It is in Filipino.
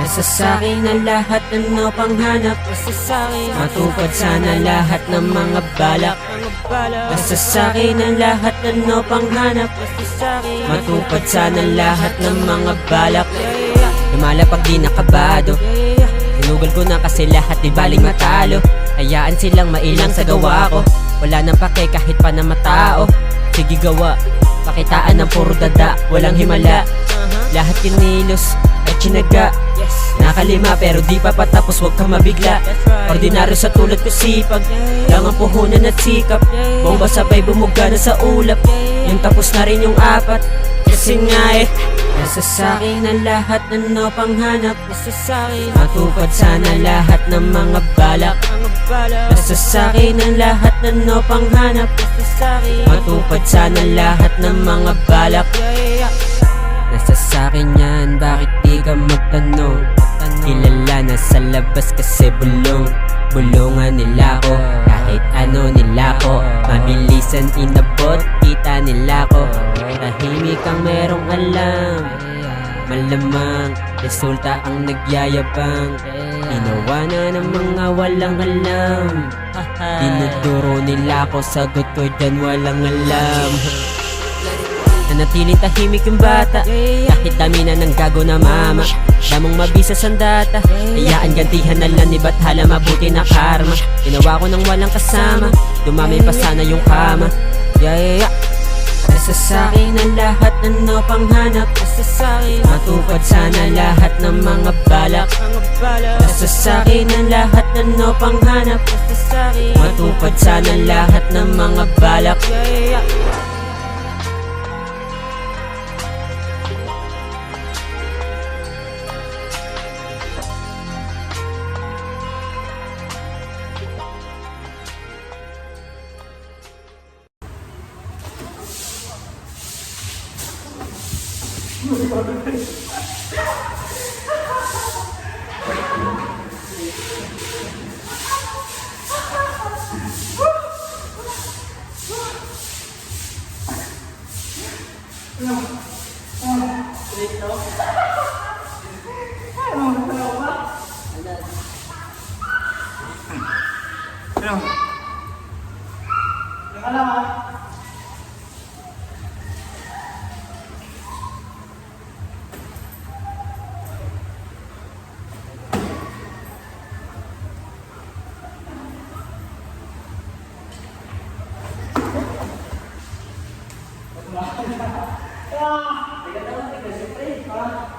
Nasa sa'kin ang lahat ng napanghanap. Nasa sa'kin matupad sana lahat ng mga balak. Nasa sa'kin ang lahat ng napanghanap. Nasa sa'kin matupad sana lahat ng mga balak. Lumalapag di nakabado, sinugal ko na kasi lahat di baling matalo. Hayaan silang mailang sa gawa ko, wala nang pake kahit pa na matao. Sige gawa, pakitaan ng puro dada, walang himala. Lahat kinilos at tsinaga. Nakalima pero di pa patapos, huwag kang mabigla. Ordinaryo sa tulad ko sipag, lang ang puhunan at sikap. Bomba sabay bumuga na sa ulap, yung tapos na rin yung apat. Kasi nga nasa sa'kin ang lahat ng napanghanap. Nasa sa'kin matupad sana lahat ng mga balak. Nasa sa'kin ang lahat ng napanghanap. Nasa sa'kin matupad sana lahat ng mga balak. Nasa sa'kin yan, bakit di ka magtanong? Kilala na sa labas kasi bulungan nila ko. Kahit ano nila ko, mabilisan inabot, kita nila ko. Tahimik ang merong alam, malamang resulta ang nagyayabang. Ginawa na ng mga walang alam, dinuduro nila ko, sagot ko dyan walang alam. Nanatiling tahimik yung bata, kahit dami na ng gago na mama. Damong mabisa sandata, hayaan gantihan na lang ni bathala, mabuti na karma. Ginawa ko nang walang kasama, dumami pa sana yung kama. Nasa sa'kin ang lahat ng napanghanap. Nasa sa'kin matupad sana lahat ng mga balak. Nasa sa'kin ang lahat ng napanghanap. Nasa sa'kin matupad sana lahat ng mga balak. Tiga siyempre.